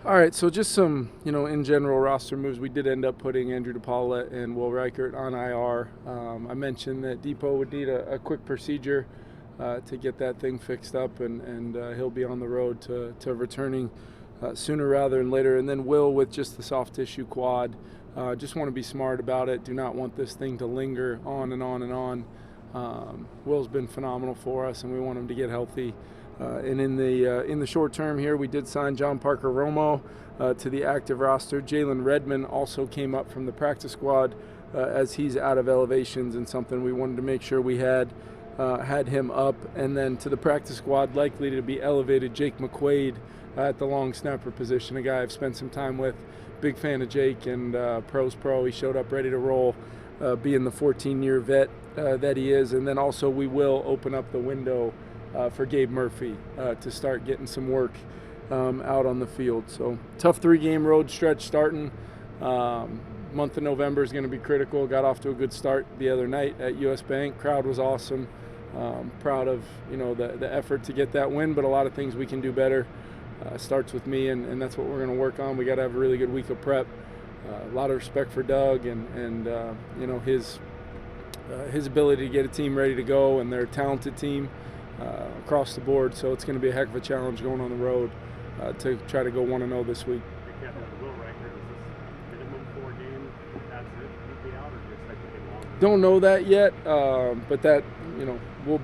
All right, so just some, in general roster moves. We did end up putting Andrew DePaula and Will ROKKR on IR. I mentioned that Depot would need a quick procedure to get that thing fixed up, and he'll be on the road to returning sooner rather than later. And then Will with just the soft tissue quad. Just want to be smart about it. Do not want this thing to linger on and on and on. Will's been phenomenal for us, and we want him to get healthy. And in the short term here, we did sign John Parker Romo to the active roster. Jalen Redmond also came up from the practice squad as he's out of elevations, and something we wanted to make sure we had him up. And then to the practice squad, likely to be elevated, Jake McQuaid at the long snapper position, a guy I've spent some time with. Big fan of Jake, and pro's pro. He showed up ready to roll, being the 14-year vet that he is. And then also we will open up the window for Gabe Murphy to start getting some work out on the field. So tough 3-game road stretch starting. Month of November is going to be critical. Got off to a good start the other night at US Bank. Crowd was awesome. Proud of the effort to get that win, but a lot of things we can do better. Starts with me, and that's what we're going to work on. We got to have a really good week of prep. A lot of respect for Doug and his ability to get a team ready to go, and they're a talented team across the board. So it's going to be a heck of a challenge going on the road to try to go 1-0 this week. They can't have the Will record. Is this minimum 4 games? That's it. He'll be out, or do you expect to get longer? Don't know that yet, but that we'll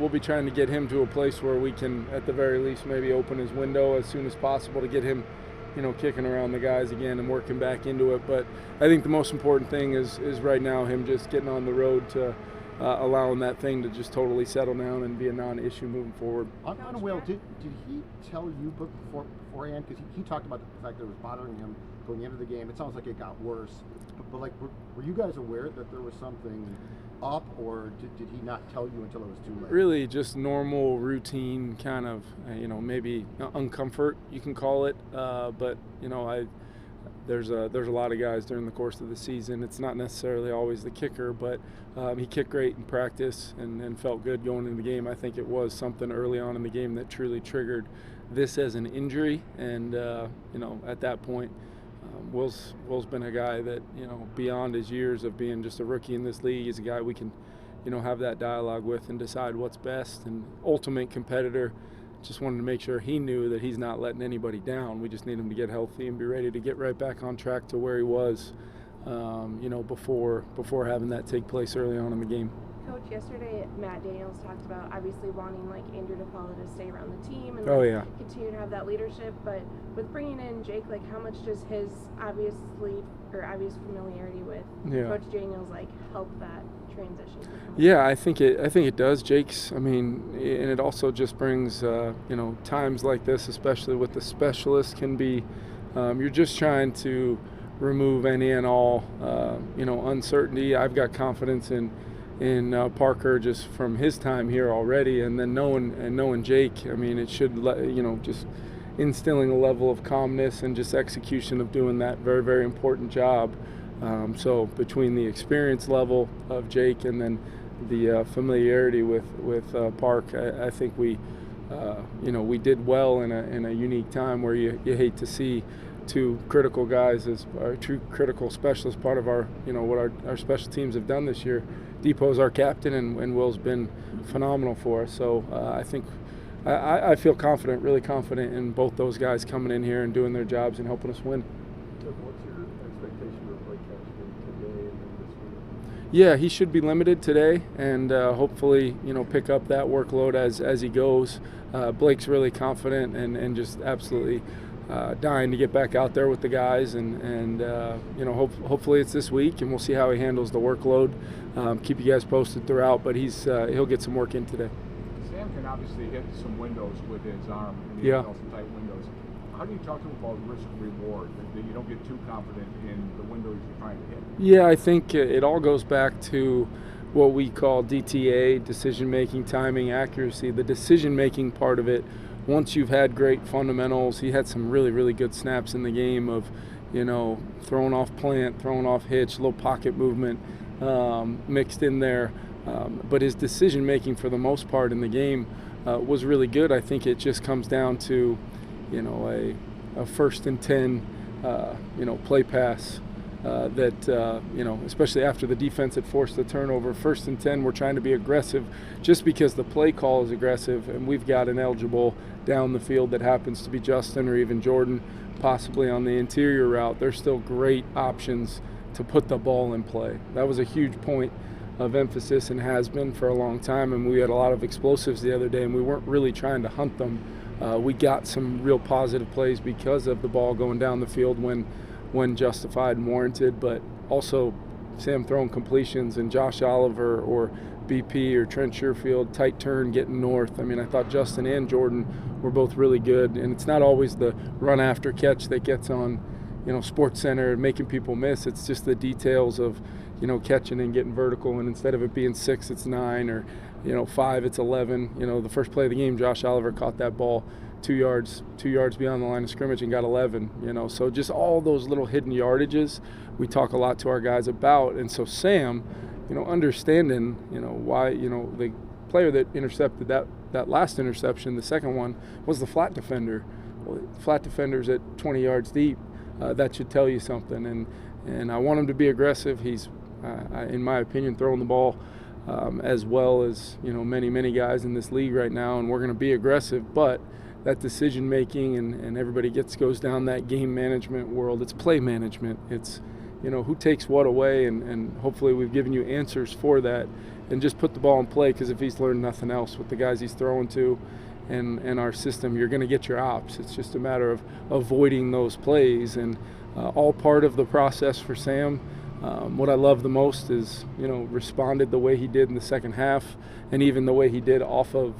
be trying to get him to a place where we can, at the very least, maybe open his window as soon as possible to get him, kicking around the guys again and working back into it. But I think the most important thing is right now him just getting on the road to allowing that thing to just totally settle down and be a non-issue moving forward. On Will, did he tell you beforehand? Because he talked about the fact that it was bothering him going into the game. It sounds like it got worse. But were you guys aware that there was something up, or did he not tell you until it was too late? Really just normal routine kind of, maybe uncomfort, you can call it. But, there's a lot of guys during the course of the season. It's not necessarily always the kicker, but he kicked great in practice and felt good going into the game. I think it was something early on in the game that truly triggered this as an injury. And, at that point, Will's been a guy that, beyond his years of being just a rookie in this league, is a guy we can, have that dialogue with and decide what's best. And ultimate competitor. Just wanted to make sure he knew that he's not letting anybody down. We just need him to get healthy and be ready to get right back on track to where he was, before having that take place early on in the game. Coach, yesterday Matt Daniels talked about obviously wanting Andrew DePaula to stay around the team and continue to have that leadership. But with bringing in Jake, how much does his obvious familiarity with Coach Daniels help that transition? Yeah, I think it does. Jake's, and it also just brings times like this, especially with the specialists, can be you're just trying to remove any and all uncertainty. I've got confidence in Parker just from his time here already, and then knowing Jake. It should just instilling a level of calmness and just execution of doing that very, very important job. So between the experience level of Jake and then the familiarity with Park, I think we did well in a unique time where you hate to see two critical guys as our true critical specialists, part of our what our special teams have done this year. Depot's our captain, and Will's been phenomenal for us. So I think I feel confident, really confident in both those guys coming in here and doing their jobs and helping us win. What's your expectation of Blake Cashman today and then this week? Yeah, he should be limited today, and hopefully pick up that workload as he goes. Blake's really confident and just absolutely dying to get back out there with the guys, and hopefully it's this week, and we'll see how he handles the workload. Keep you guys posted throughout, but he'll get some work in today. Sam can obviously hit some windows with his arm. Some tight windows. How do you talk to him about risk reward? That you don't get too confident in the windows you're trying to hit? Yeah, I think it all goes back to what we call DTA, decision-making, timing, accuracy. The decision-making part of it, once you've had great fundamentals, he had some really, really good snaps in the game of, throwing off plant, throwing off hitch, little pocket movement mixed in there. But his decision-making for the most part in the game was really good. I think it just comes down to, a 1st and 10, play pass that, especially after the defense had forced the turnover, 1st and 10, we're trying to be aggressive just because the play call is aggressive, and we've got an eligible down the field that happens to be Justin or even Jordan, possibly on the interior route. There's still great options to put the ball in play. That was a huge point of emphasis and has been for a long time, and we had a lot of explosives the other day, and we weren't really trying to hunt them. We got some real positive plays because of the ball going down the field when justified and warranted, but also Sam throwing completions and Josh Oliver or BP or Trent Sherfield, tight turn getting north. I mean, I thought Justin and Jordan were both really good, and it's not always the run after catch that gets on, Sports Center making people miss. It's just the details of, catching and getting vertical, and instead of it being 6, it's 9, or 5, it's 11. The first play of the game, Josh Oliver caught that ball 2 yards beyond the line of scrimmage and got 11. So just all those little hidden yardages we talk a lot to our guys about. And so Sam, understanding why the player that intercepted that last interception, the second one, was the flat defender. Well, flat defender's at 20 yards deep. That should tell you something. And I want him to be aggressive. He's, in my opinion, throwing the ball as well as many guys in this league right now, and we're going to be aggressive. But that decision making and everybody goes down that game management world. It's play management. It's who takes what away, and hopefully we've given you answers for that, and just put the ball in play, because if he's learned nothing else with the guys he's throwing to and our system, you're going to get your ops. It's just a matter of avoiding those plays, and all part of the process for Sam. What I love the most is, responded the way he did in the second half, and even the way he did off of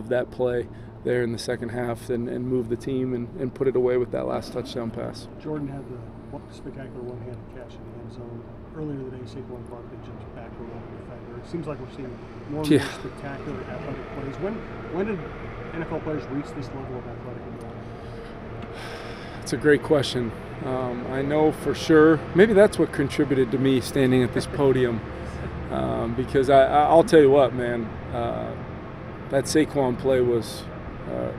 that play there in the second half, and moved the team and put it away with that last touchdown pass. Jordan had the spectacular one-handed catch in the end zone. Earlier today, Saquon Barkley jumped back over the defender. It seems like we're seeing more and more spectacular athletic plays. When did NFL players reach this level of athletic ability? It's a great question. I know for sure, maybe that's what contributed to me standing at this podium, because I'll tell you what, man, that Saquon play was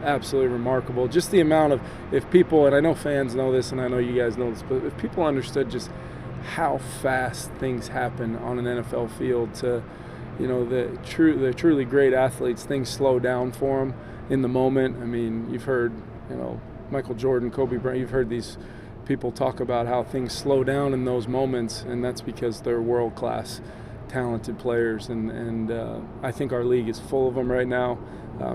absolutely remarkable. Just the amount of, if people, and I know fans know this and I know you guys know this, but if people understood just how fast things happen on an NFL field, to the truly great athletes, things slow down for them in the moment. I mean, you've heard Michael Jordan, Kobe Bryant, you've heard these people talk about how things slow down in those moments, and that's because they're world-class talented players, and I think our league is full of them right now.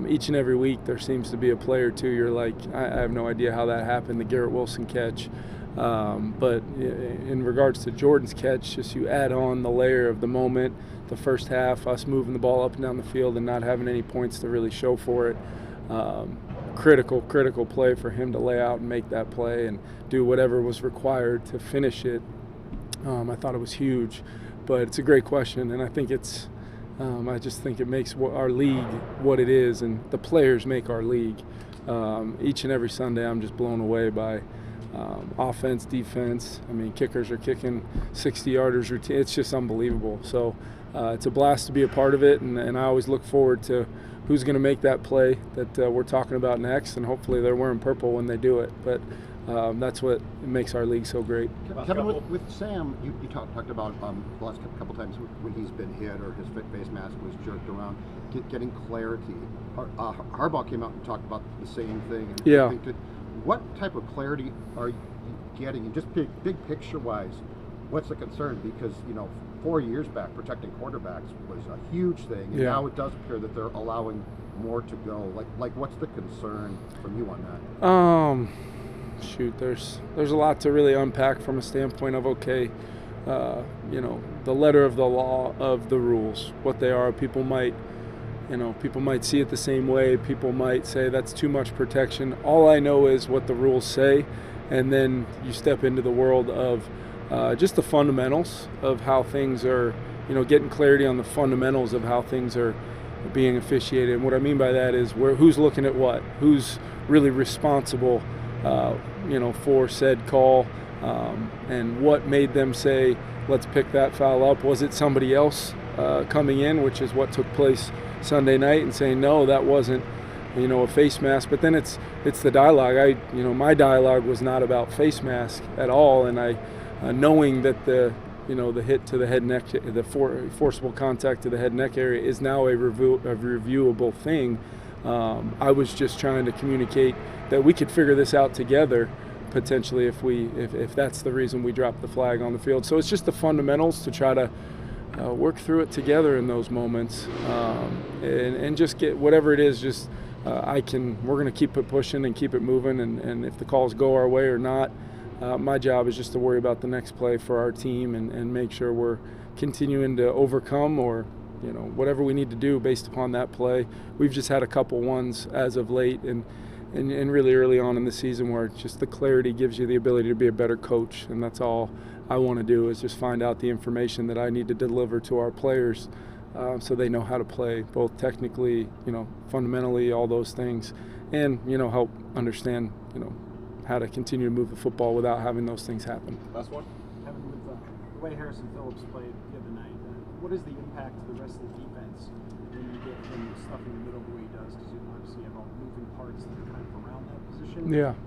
Each and every week there seems to be a player or two you're like, I have no idea how that happened, the Garrett Wilson catch. But in regards to Jordan's catch, just you add on the layer of the moment, the first half, us moving the ball up and down the field and not having any points to really show for it. Critical play for him to lay out and make that play and do whatever was required to finish it. I thought it was huge, but it's a great question, and I think it's I just think it makes our league what it is, and the players make our league. Each and every Sunday I'm just blown away by offense, defense. I mean, kickers are kicking 60-yarders routine. It's just unbelievable. So it's a blast to be a part of it, and I always look forward to who's going to make that play that we're talking about next, and hopefully they're wearing purple when they do it. But that's what makes our league so great. Kevin, with Sam, you talked about the last couple times when he's been hit or his face mask was jerked around, getting clarity. Harbaugh came out and talked about the same thing. And yeah. What type of clarity are you getting? And just big picture-wise, what's the concern? Because, 4 years back, protecting quarterbacks was a huge thing, and now it does appear that they're allowing more to go. Like what's the concern from you on that? Shoot, there's a lot to really unpack from a standpoint of, the letter of the law of the rules, what they are. People might see it the same way. People might say that's too much protection. All I know is what the rules say, and then you step into the world of just the fundamentals of how things are, getting clarity on the fundamentals of how things are being officiated. And what I mean by that is who's looking at what, who's really responsible for said call, and what made them say, let's pick that foul up. Was it somebody else coming in, which is what took place Sunday night, and saying, no, that wasn't a face mask. But then it's the dialogue. My dialogue was not about face mask at all, and knowing that the hit to the head neck, the forcible contact to the head neck area is now a reviewable thing. I was just trying to communicate that we could figure this out together, potentially, if that's the reason we dropped the flag on the field. So it's just the fundamentals to try to work through it together in those moments, and just get whatever it is. Just we're going to keep it pushing and keep it moving, and if the calls go our way or not, my job is just to worry about the next play for our team and make sure we're continuing to overcome or whatever we need to do based upon that play. We've just had a couple ones as of late and really early on in the season where just the clarity gives you the ability to be a better coach, and that's all I want to do is just find out the information that I need to deliver to our players so they know how to play, both technically, fundamentally, all those things, and, help understand, how to continue to move the football without having those things happen. Last one? Kevin, with the way Harrison Phillips played the other night, what is the impact to the rest of the defense when you get him stuff in the middle the way he does? Because you obviously have all the moving parts that are kind of around that position. Yeah.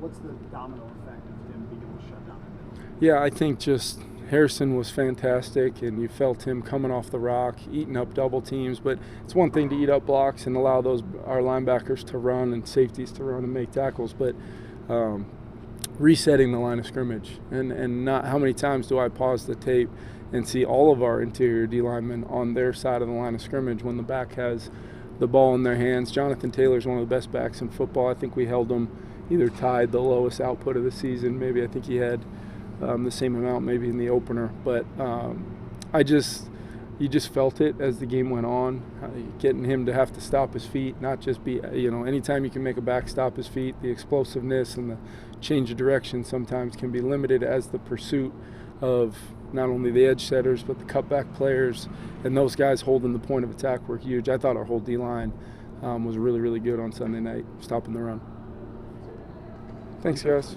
What's the domino effect of him being able to shut down the middle? Yeah, I think just Harrison was fantastic, and you felt him coming off the rock, eating up double teams. But it's one thing to eat up blocks and allow our linebackers to run and safeties to run and make tackles, but resetting the line of scrimmage, and not how many times do I pause the tape and see all of our interior D linemen on their side of the line of scrimmage when the back has the ball in their hands. Jonathan Taylor's one of the best backs in football. I think we held him either tied the lowest output of the season. Maybe I think he had the same amount maybe in the opener. But you just felt it as the game went on, getting him to have to stop his feet, not just be, anytime you can make a back stop his feet, the explosiveness and the change of direction sometimes can be limited as the pursuit of not only the edge setters but the cutback players, and those guys holding the point of attack were huge. I thought our whole D-line was really, really good on Sunday night, stopping the run. Thanks, guys.